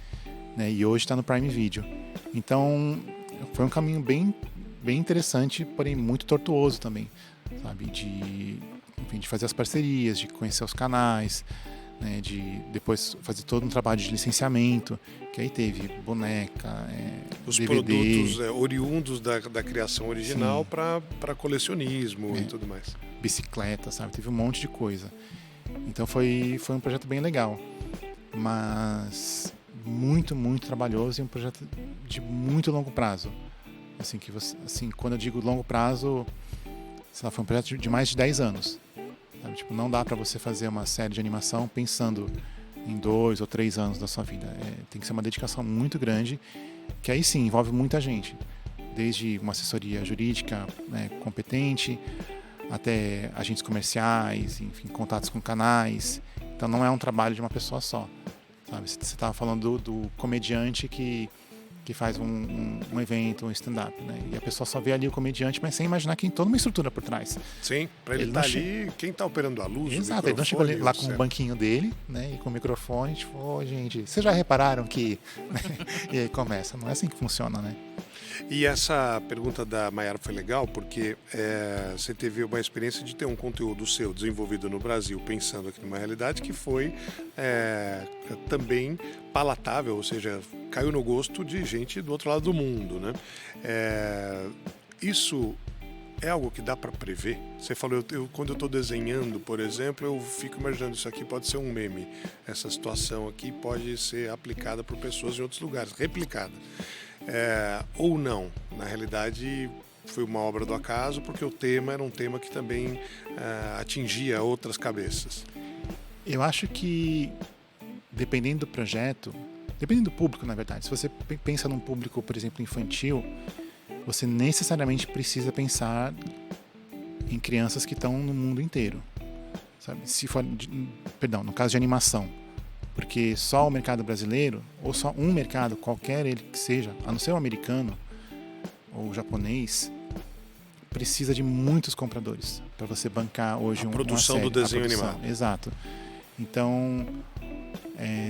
né, e hoje está no Prime Video. Então foi um caminho bem, bem interessante, porém muito tortuoso também, sabe, de fazer as parcerias, de conhecer os canais, né, de depois fazer todo um trabalho de licenciamento, que aí teve boneca, os DVD, produtos oriundos da criação original para colecionismo e tudo mais. Bicicleta, sabe? Teve um monte de coisa. Então foi um projeto bem legal, mas muito, muito trabalhoso e um projeto de muito longo prazo. Assim, quando eu digo longo prazo, sei lá, foi um projeto de mais de 10 anos. Sabe? Tipo, não dá para você fazer uma série de animação pensando em 2 ou 3 anos da sua vida. Tem que ser uma dedicação muito grande, que aí sim envolve muita gente. Desde uma assessoria jurídica, né, competente, até agentes comerciais, enfim, contatos com canais. Então não é um trabalho de uma pessoa só. Sabe? Você estava falando do comediante que faz um evento, um stand-up, né? E a pessoa só vê ali o comediante, mas sem imaginar que tem toda uma estrutura por trás. Sim, para ele estar ali, quem está operando a luz, exato, ele não chega lá com o banquinho dele, né? E com o microfone, tipo, gente, vocês já repararam que... E aí começa, não é assim que funciona, né? E essa pergunta da Mayara foi legal, porque você teve uma experiência de ter um conteúdo seu desenvolvido no Brasil, pensando aqui numa realidade que foi também palatável, ou seja, caiu no gosto de gente do outro lado do mundo, né? Isso é algo que dá para prever? Você falou, quando eu estou desenhando, por exemplo, eu fico imaginando, isso aqui pode ser um meme, essa situação aqui pode ser aplicada por pessoas em outros lugares, replicada. Ou não, na realidade foi uma obra do acaso, porque o tema era um tema que também atingia outras cabeças. Eu acho que, dependendo do projeto, dependendo do público, na verdade, se você pensa num público, por exemplo, infantil, você necessariamente precisa pensar em crianças que estão no mundo inteiro, sabe? Se for, no caso de animação, porque só o mercado brasileiro, ou só um mercado, qualquer ele que seja, a não ser o americano ou o japonês, precisa de muitos compradores para você bancar hoje uma produção série, do desenho animado. Exato. Então,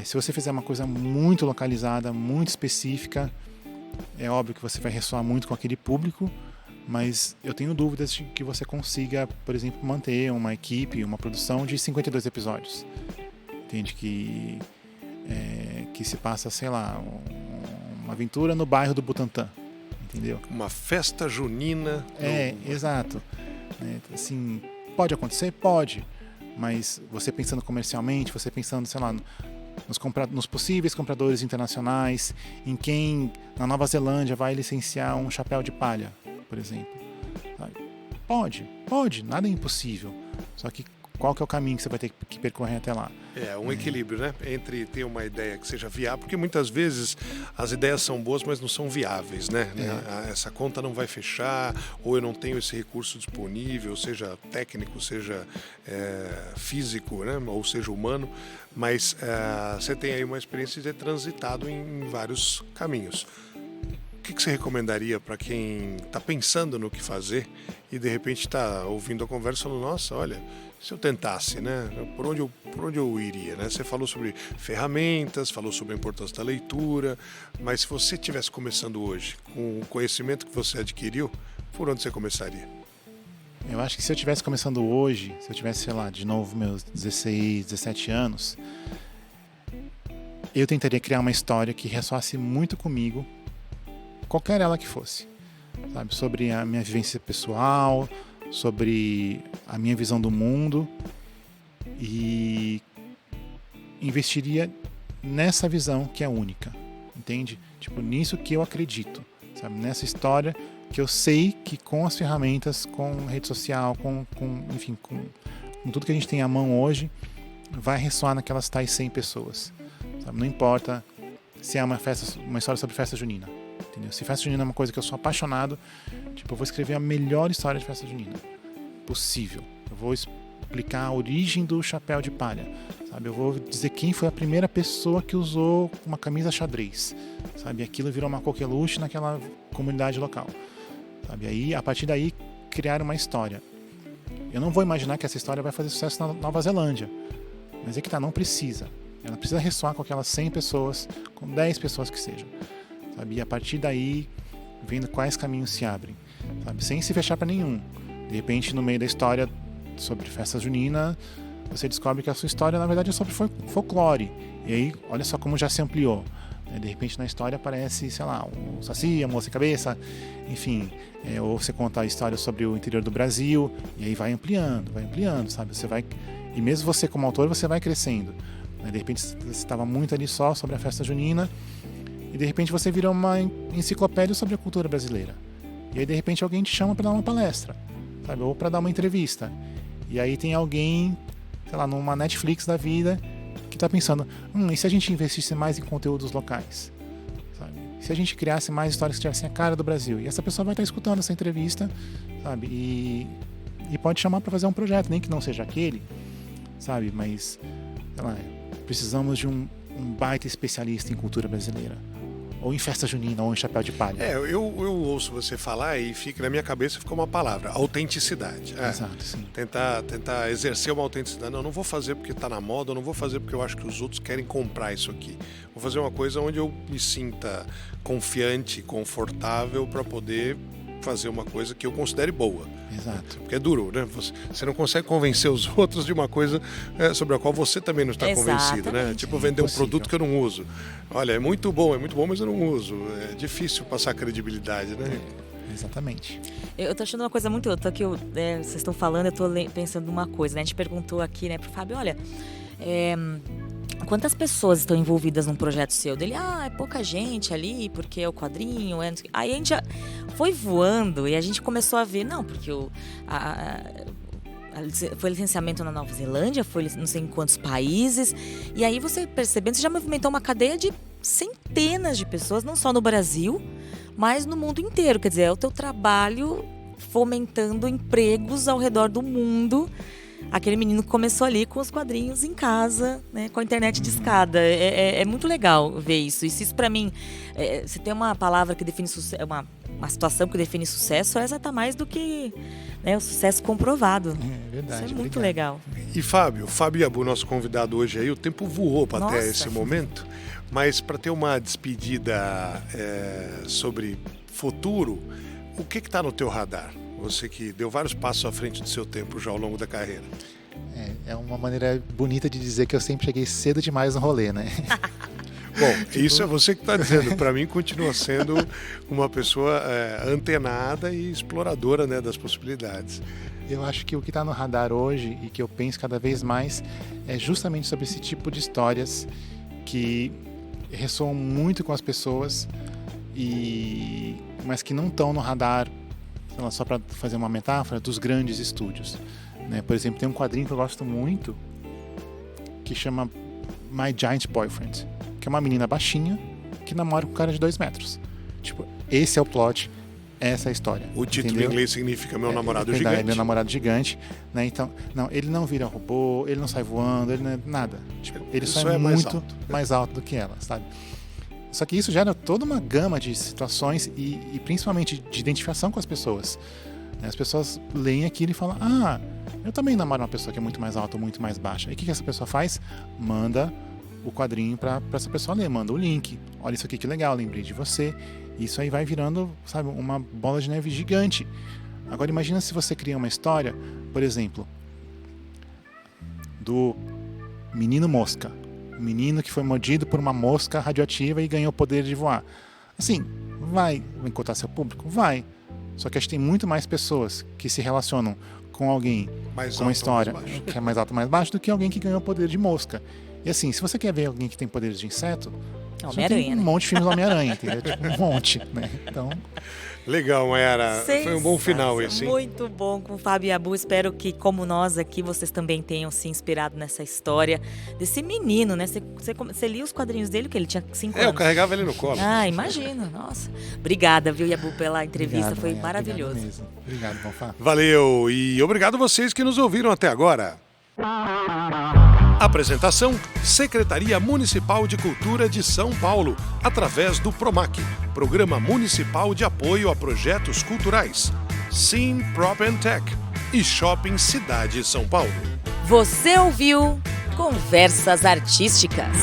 se você fizer uma coisa muito localizada, muito específica, é óbvio que você vai ressoar muito com aquele público, mas eu tenho dúvidas de que você consiga, por exemplo, manter uma equipe, uma produção de 52 episódios. Entende? Que se passa, sei lá, uma aventura no bairro do Butantã, entendeu? Uma festa junina. Exato. Assim, pode acontecer? Pode. Mas você pensando comercialmente, você pensando, sei lá, nos possíveis compradores internacionais, em quem na Nova Zelândia vai licenciar um chapéu de palha, por exemplo. Pode, nada é impossível. Só que qual que é o caminho que você vai ter que percorrer até lá. É um equilíbrio, né? Entre ter uma ideia que seja viável, porque muitas vezes as ideias são boas, mas não são viáveis, né? Essa conta não vai fechar, ou eu não tenho esse recurso disponível, seja técnico, seja físico, né? Ou seja humano, mas você tem aí uma experiência de ter transitado em vários caminhos. O que você recomendaria para quem está pensando no que fazer e de repente está ouvindo a conversa e falando, nossa, olha, se eu tentasse, né? Por onde eu iria, né? Você falou sobre ferramentas, falou sobre a importância da leitura, mas se você estivesse começando hoje, com o conhecimento que você adquiriu, por onde você começaria? Eu acho que se eu estivesse começando hoje, se eu tivesse, sei lá, de novo meus 16, 17 anos, eu tentaria criar uma história que ressoasse muito comigo, qualquer ela que fosse, sabe? Sobre a minha vivência pessoal, sobre a minha visão do mundo, e investiria nessa visão que é única, entende? Tipo, nisso que eu acredito, sabe? Nessa história que eu sei que com as ferramentas, com rede social, enfim, com tudo que a gente tem à mão hoje, vai ressoar naquelas tais 100 pessoas, sabe? Não importa se é uma história sobre festa junina. Entendeu? Se festa junina é uma coisa que eu sou apaixonado, tipo, eu vou escrever a melhor história de festa junina possível. Eu vou explicar a origem do chapéu de palha, sabe? Eu vou dizer quem foi a primeira pessoa que usou uma camisa xadrez, sabe? Aquilo virou uma coqueluche naquela comunidade local, sabe? Aí, a partir daí, criar uma história. Eu não vou imaginar que essa história vai fazer sucesso na Nova Zelândia, mas é que não precisa. Ela precisa ressoar com aquelas 100 pessoas, com 10 pessoas que sejam. Sabe? E a partir daí, vendo quais caminhos se abrem, sabe? Sem se fechar para nenhum. De repente, no meio da história sobre festa junina, você descobre que a sua história, na verdade, é sobre folclore. E aí, olha só como já se ampliou. De repente, na história aparece, sei lá, o Saci, a Moça e Cabeça, enfim. Ou você conta a história sobre o interior do Brasil, e aí vai ampliando, sabe? Você vai, e mesmo você como autor, você vai crescendo. De repente, você estava muito ali só sobre a festa junina, e de repente você vira uma enciclopédia sobre a cultura brasileira. E aí de repente alguém te chama para dar uma palestra, sabe? Ou para dar uma entrevista. E aí tem alguém, sei lá, numa Netflix da vida, que está pensando, e se a gente investisse mais em conteúdos locais? Sabe? Se a gente criasse mais histórias que tivessem a cara do Brasil? E essa pessoa vai estar escutando essa entrevista, sabe? E pode chamar para fazer um projeto, nem que não seja aquele, sabe? Mas, sei lá, precisamos de um baita especialista em cultura brasileira. Ou em festa junina, ou em chapéu de palha. Eu ouço você falar e fica na minha cabeça ficou uma palavra, autenticidade. Exato, sim. Tentar exercer uma autenticidade. Não vou fazer porque está na moda, eu não vou fazer porque eu acho que os outros querem comprar isso aqui. Vou fazer uma coisa onde eu me sinta confiante, confortável para poder fazer uma coisa que eu considere boa. Exato. Porque é duro, né? Você não consegue convencer os outros de uma coisa sobre a qual você também não está convencido, né? Tipo vender um produto que eu não uso. Olha, é muito bom, mas eu não uso. É difícil passar credibilidade, né? Exatamente. Eu tô achando uma coisa muito... vocês estão falando, eu tô pensando numa coisa, né? A gente perguntou aqui, né, pro Fábio, olha... quantas pessoas estão envolvidas num projeto seu? Dele, é pouca gente ali, porque é o quadrinho. Aí a gente já foi voando e a gente começou a ver, não, porque foi licenciamento na Nova Zelândia, foi não sei em quantos países. E aí você percebendo, você já movimentou uma cadeia de centenas de pessoas, não só no Brasil, mas no mundo inteiro. Quer dizer, é o teu trabalho fomentando empregos ao redor do mundo. Aquele menino que começou ali com os quadrinhos em casa, né, com a internet de escada. É muito legal ver isso. E se isso pra mim, se tem uma palavra que define sucesso, uma situação que define sucesso, essa tá mais do que, né, o sucesso comprovado. É verdade. Isso é muito legal. E Fábio Yabu, nosso convidado hoje aí, o tempo voou para até esse momento, mas para ter uma despedida sobre futuro, o que está no teu radar? Você que deu vários passos à frente do seu tempo já ao longo da carreira. É uma maneira bonita de dizer que eu sempre cheguei cedo demais no rolê, né? Bom, isso é você que está dizendo. Para mim, continua sendo uma pessoa antenada e exploradora, né, das possibilidades. Eu acho que o que está no radar hoje e que eu penso cada vez mais é justamente sobre esse tipo de histórias que ressoam muito com as pessoas, mas que não estão no radar, só para fazer uma metáfora, dos grandes estúdios. né? Por exemplo, tem um quadrinho que eu gosto muito que chama My Giant Boyfriend, que é uma menina baixinha que namora com um cara de 2 metros. Tipo, esse é o plot, essa é a história. O título entendeu? em inglês significa Meu Namorado É Gigante. Meu Namorado Gigante, né? Então, não, ele não vira robô, ele não sai voando, ele não é nada. Tipo, ele Isso só é mais muito alto. mais alto do que ela, sabe? Só que isso gera toda uma gama de situações e principalmente de identificação com as pessoas. As pessoas leem aquilo e falam: ah, eu também namoro uma pessoa que é muito mais alta ou muito mais baixa. E o que essa pessoa faz? Manda o quadrinho para essa pessoa ler, manda o link. Olha isso aqui que legal, lembrei de você. Isso aí vai virando, sabe, uma bola de neve gigante. Agora imagina se você cria uma história, por exemplo, do menino mosca. O menino que foi mordido por uma mosca radioativa e ganhou o poder de voar. Assim, vai encontrar seu público? Vai. Só que acho que tem muito mais pessoas que se relacionam com alguém Mais com uma alto ou história mais baixo? que é mais alto ou mais baixo do que alguém que ganhou o poder de mosca. E assim, se você quer ver alguém que tem poderes de inseto, já Homem-Aranha, tem um né? monte de filmes do Homem-Aranha, entendeu? Tipo, um monte, né? Então, Legal, Mayara. Foi um bom final esse, hein? Muito bom com o Fábio e a Bu. Espero que, como nós aqui, vocês também tenham se inspirado nessa história desse menino, né? Você lia os quadrinhos dele, que ele tinha 5 Eu anos. carregava ele no colo. Ah, imagino. Nossa. Obrigada, viu, Yabu, pela entrevista. obrigado, Foi Mayara, maravilhoso. Obrigado mesmo. Obrigado, Bonfá. Valeu e obrigado vocês que nos ouviram até agora. Apresentação: Secretaria Municipal de Cultura de São Paulo, através do PROMAC, Programa Municipal de Apoio a Projetos Culturais, Sim Prop and Tech e Shopping Cidade São Paulo. Você ouviu Conversas Artísticas.